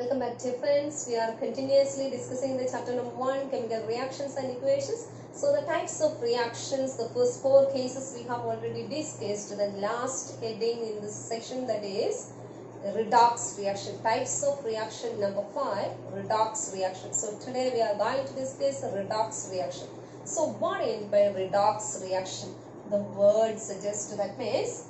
Welcome back, dear friends. We are continuously discussing the chapter number 1, chemical reactions and equations. So the types of reactions, the first 4 cases we have already discussed. The last heading in this section, that is redox reaction. Types of reaction number 5, redox reaction. So today we are going to discuss redox reaction. So what is by redox reaction? The word suggests that means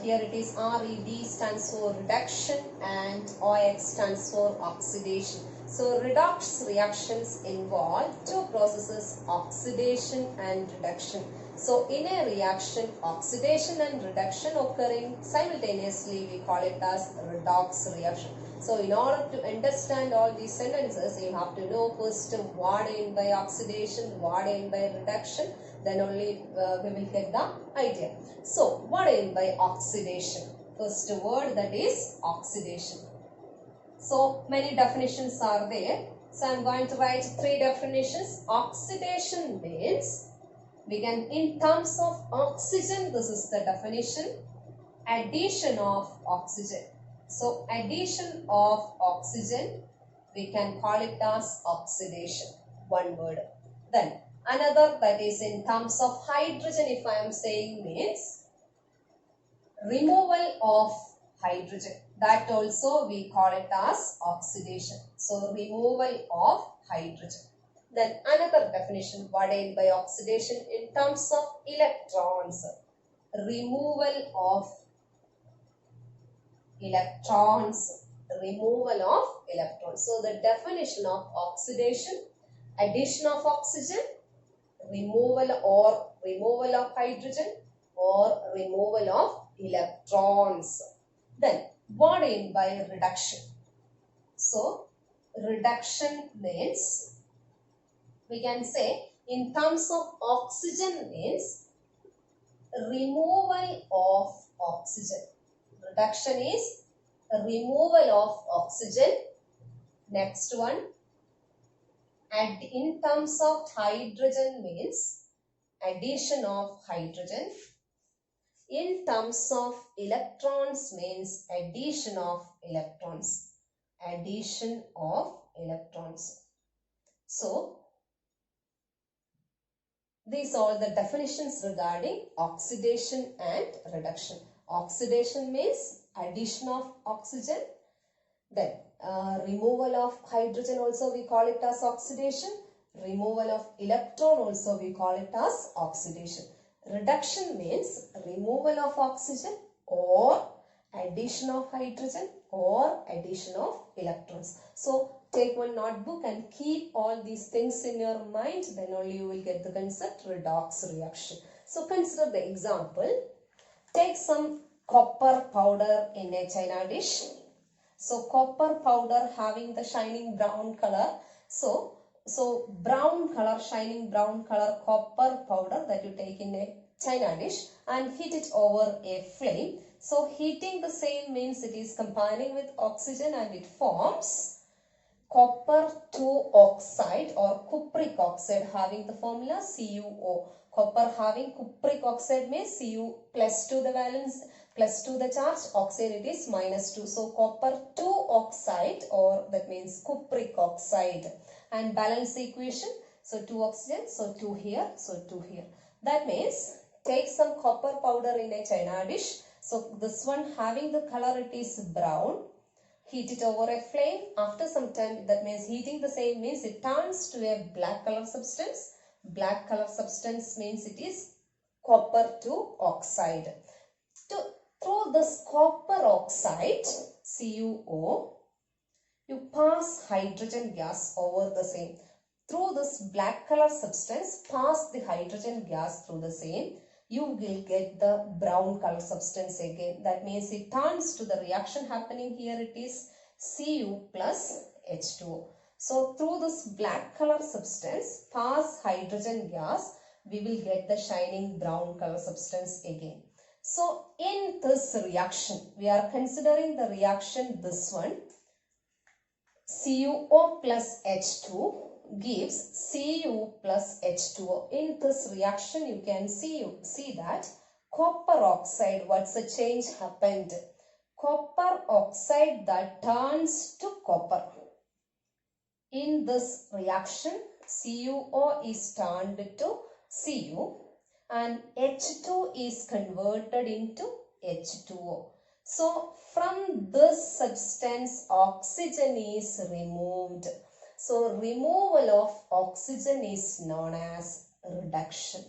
here it is RED stands for reduction and OX stands for oxidation. So redox reactions involve two processes, oxidation and reduction. So in a reaction, oxidation and reduction occurring simultaneously, we call it as redox reaction. So in order to understand all these sentences, you have to know first what in by oxidation, what in by reduction, then only we will get the idea. So what in by oxidation? First word, that is oxidation. So many definitions are there. So I am going to write 3 definitions. Oxidation means, we can, in terms of oxygen, this is the definition, addition of oxygen. So addition of oxygen, we can call it as oxidation, one word. Then another, that is in terms of hydrogen, if I am saying, means removal of hydrogen. That also we call it as oxidation. So removal of hydrogen. Then another definition, what is by oxidation in terms of electrons, removal of electrons, removal of electrons. So the definition of oxidation, addition of oxygen, removal of hydrogen, or removal of electrons. Then what in by reduction? So reduction means, we can say in terms of oxygen means removal of oxygen. Reduction is removal of oxygen. Next one, and in terms of hydrogen means addition of hydrogen. In terms of electrons means addition of electrons. Addition of electrons. So these are the definitions regarding oxidation and reduction. Oxidation means addition of oxygen. Then removal of hydrogen also we call it as oxidation. Removal of electron also we call it as oxidation. Reduction means removal of oxygen or addition of hydrogen or addition of electrons. So take one notebook and keep all these things in your mind, then only you will get the concept redox reaction. So consider the example. Take some copper powder in a china dish. So copper powder having the shining brown color. So brown color, shining brown color copper powder that you take in a china dish and heat it over a flame. So heating the same means it is combining with oxygen and it forms copper 2 oxide or cupric oxide having the formula CuO. Copper having cupric oxide means Cu plus 2 the valence, plus 2 the charge, oxide it is minus 2. So copper 2 oxide, or that means cupric oxide. And balance equation, so 2 oxygen, so 2 here, so 2 here. That means take some copper powder in a china dish. So this one having the color it is brown. Heat it over a flame. After some time, that means heating the same means it turns to a black color substance. Black color substance means it is copper 2 oxide. Through this copper oxide, CuO, you pass hydrogen gas over the same. Through this black color substance, pass the hydrogen gas through the same, you will get the brown color substance again. That means it turns to the reaction happening here, it is Cu plus H2O. So through this black color substance, pass hydrogen gas, we will get the shining brown color substance again. So in this reaction, we are considering the reaction this one. CuO plus H2 gives Cu plus H2O. In this reaction, you can see that copper oxide, what's the change happened? Copper oxide that turns to copper. In this reaction, CuO is turned to Cu and H2 is converted into H2O. So from this substance, oxygen is removed. So removal of oxygen is known as reduction.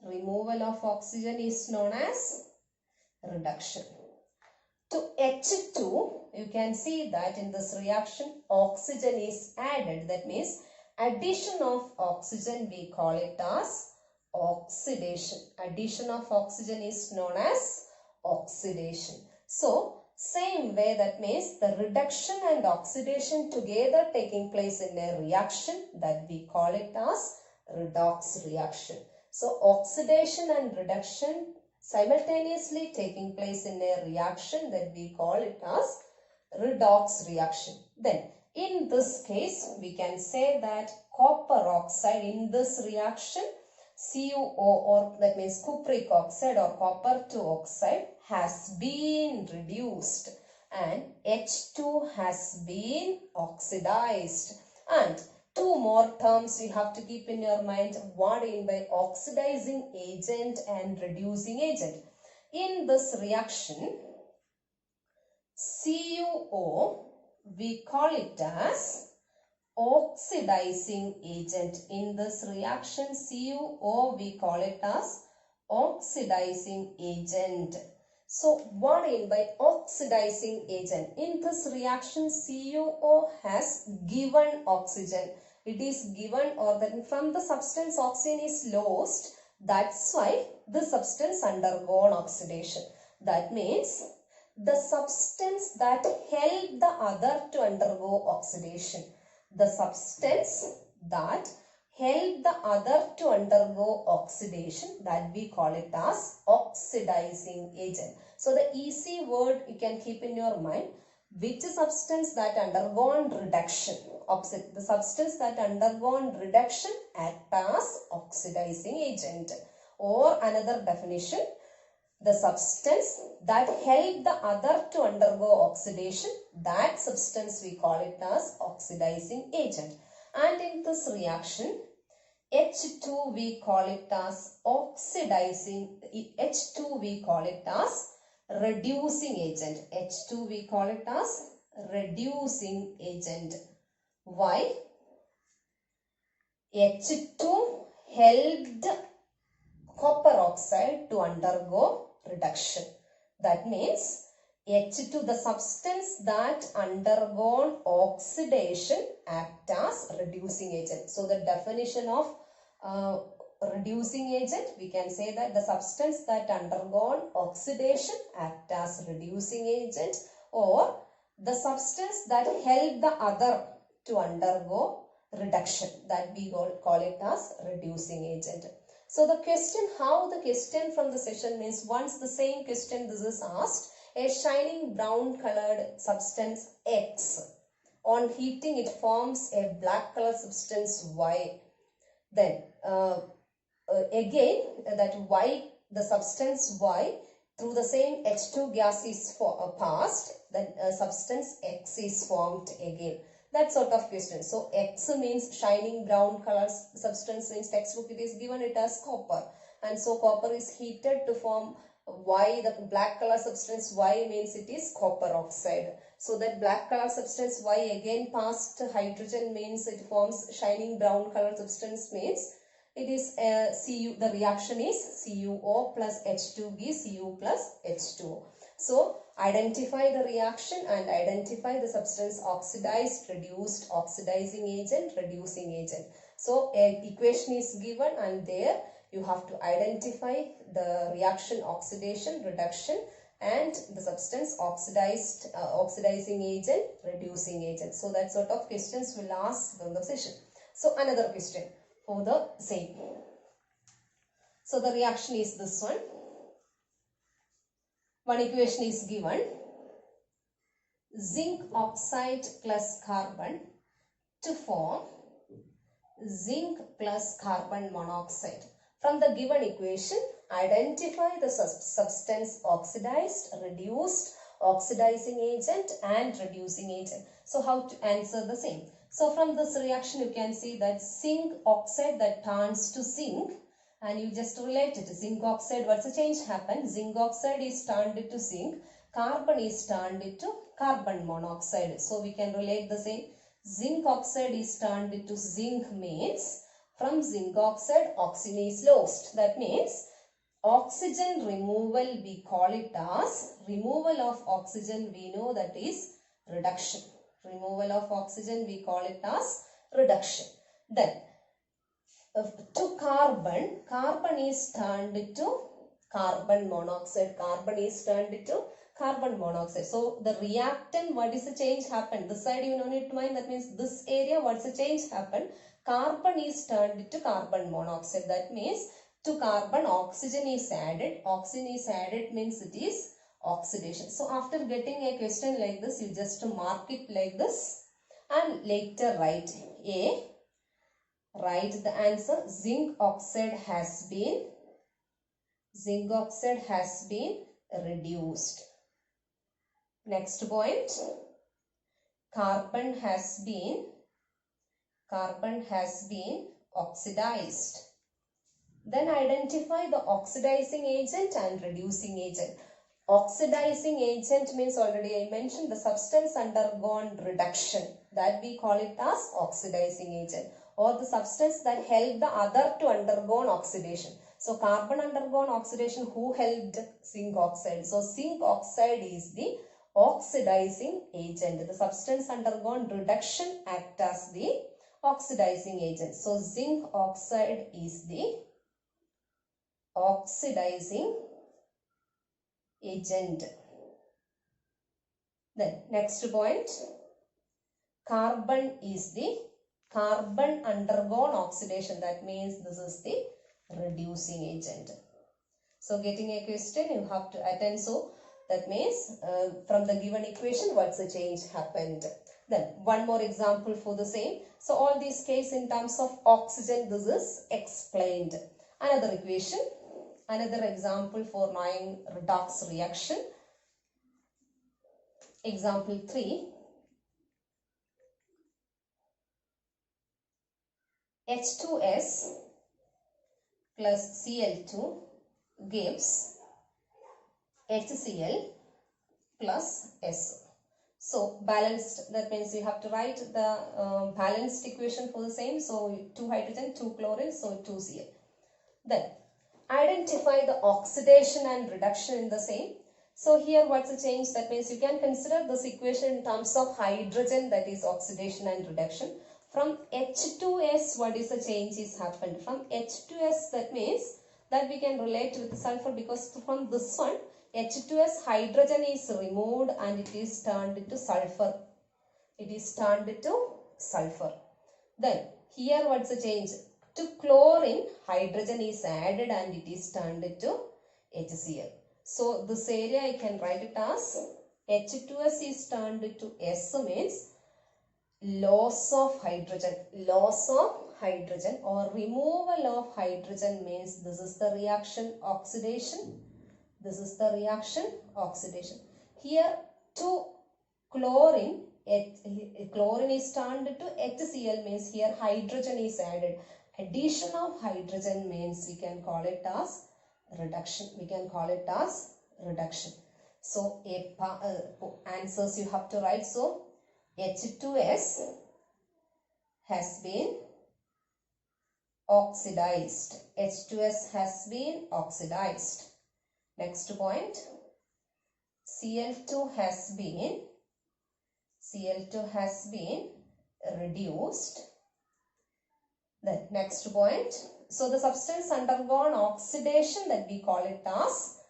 Removal of oxygen is known as reduction. To H2, you can see that in this reaction, oxygen is added. That means addition of oxygen, we call it as oxidation. Addition of oxygen is known as oxidation. So, same way, that means the reduction and oxidation together taking place in a reaction, that we call it as redox reaction. So, oxidation and reduction simultaneously taking place in a reaction, that we call it as redox reaction. Then in this case we can say that copper oxide in this reaction, CuO, or that means cupric oxide or copper 2 oxide has been reduced and H2 has been oxidized. And two more terms you have to keep in your mind. What in by oxidizing agent and reducing agent. In this reaction, CuO, we call it as oxidizing agent. In this reaction, CuO, we call it as oxidizing agent. So what in by oxidizing agent? In this reaction, CuO has given oxygen. It is given, or that from the substance oxygen is lost. That's why the substance undergone oxidation. That means the substance that helped the other to undergo oxidation. The substance that help the other to undergo oxidation, that we call it as oxidizing agent. So the easy word you can keep in your mind, which substance that undergone reduction, the substance that undergone reduction act as oxidizing agent. Or another definition, the substance that help the other to undergo oxidation, that substance we call it as oxidizing agent. And in this reaction, H2 we call it as oxidizing, H2 we call it as reducing agent. H2 we call it as reducing agent. Why? H2 helped copper oxide to undergo reduction. That means H2, the substance that undergone oxidation, act as reducing agent. So the definition of reducing agent, we can say that the substance that undergone oxidation act as reducing agent, or the substance that help the other to undergo reduction, that we call it as reducing agent. So the question, how the question from the session means, once the same question this is asked, a shining brown colored substance X, on heating it forms a black color substance Y. Then again that Y, the substance Y, through the same H2 gas is passed, then substance X is formed again. That sort of question. So X means shining brown color substance. In textbook it is given it as copper, and so copper is heated to form Y, the black color substance Y means it is copper oxide. So that black color substance Y again passed hydrogen means it forms shining brown color substance, means it is Cu, the reaction is CuO plus H2 gives Cu plus H2O. So identify the reaction and identify the substance oxidized, reduced, oxidizing agent, reducing agent. So an equation is given and there you have to identify the reaction oxidation, reduction, and the substance oxidized, oxidizing agent, reducing agent. So that sort of questions will ask from the session. So another question for the same. So the reaction is this one. One equation is given. Zinc oxide plus carbon to form zinc plus carbon monoxide. From the given equation, identify the substance oxidized, reduced, oxidizing agent and reducing agent. So how to answer the same? So from this reaction you can see that zinc oxide that turns to zinc, and you just relate it. Zinc oxide, what's the change happen? Zinc oxide is turned into zinc, carbon is turned into carbon monoxide. So we can relate the same. Zinc oxide is turned into zinc means from zinc oxide oxygen is lost. That means oxygen removal, we call it as removal of oxygen, we know that is reduction. Removal of oxygen, we call it as reduction. Then to carbon, carbon is turned to carbon monoxide. Carbon is turned to carbon monoxide. So the reactant, what is the change happened? This side you don't need to mind. That means this area, what's the change happened? Carbon is turned to carbon monoxide. That means to carbon oxygen is added. Oxygen is added means it is oxidation. So after getting a question like this, you just mark it like this and later write A. Write the answer. Zinc oxide has been reduced. Next point. Carbon has been oxidized. Then identify the oxidizing agent and reducing agent. Oxidizing agent means, already I mentioned, the substance undergone reduction. That we call it as oxidizing agent, or the substance that helped the other to undergo oxidation. So carbon undergone oxidation, who helped? Zinc oxide. So zinc oxide is the oxidizing agent. The substance undergone reduction act as the oxidizing agent. So zinc oxide is the oxidizing agent. Then next point, carbon is the carbon undergone oxidation. That means this is the reducing agent. So getting a question, you have to attend. So that means from the given equation, what's the change happened? Then one more example for the same. So all these cases in terms of oxygen, this is explained. Another equation, another example for knowing redox reaction. Example 3. H2S plus Cl2 gives HCl plus S. So balanced, that means you have to write the balanced equation for the same. So 2 hydrogen, 2 chlorine, so 2Cl. Then identify the oxidation and reduction in the same. So here what's the change? That means you can consider this equation in terms of hydrogen, that is oxidation and reduction. From H2S, what is the change is happened? From H2S, that means that we can relate with sulfur, because from this one, H2S hydrogen is removed and it is turned into sulfur. It is turned into sulfur. Then here what's the change? To chlorine, hydrogen is added and it is turned into HCl. So this area I can write it as H2S is turned into S, means loss of hydrogen. Loss of hydrogen or removal of hydrogen means this is the reaction oxidation. This is the reaction oxidation. Here to chlorine, chlorine is turned to HCl means here hydrogen is added. Addition of hydrogen means we can call it as reduction. We can call it as reduction. So answers you have to write. So H2S has been oxidized. H2S has been oxidized. Next point, Cl2 has been reduced. Then next point, so the substance undergone oxidation, that we call it as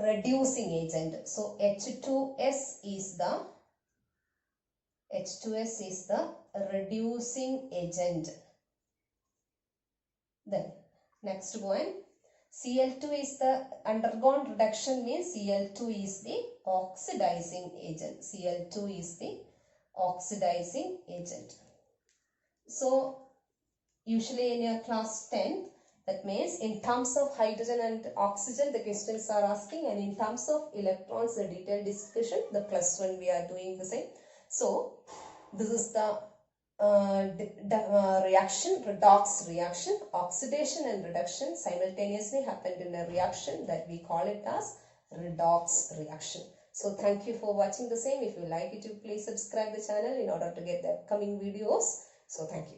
reducing agent. So H2S is the reducing agent. Then next point, Cl2 is the undergone reduction means Cl2 is the oxidizing agent. Cl2 is the oxidizing agent. So usually in your class 10th, That means in terms of hydrogen and oxygen, the questions are asking, and in terms of electrons, the detailed discussion, the plus one we are doing the same. So this is the reaction, redox reaction. Oxidation and reduction simultaneously happened in a reaction that we call it as redox reaction. So thank you for watching the same. If you like it, please subscribe the channel in order to get the upcoming videos. So thank you.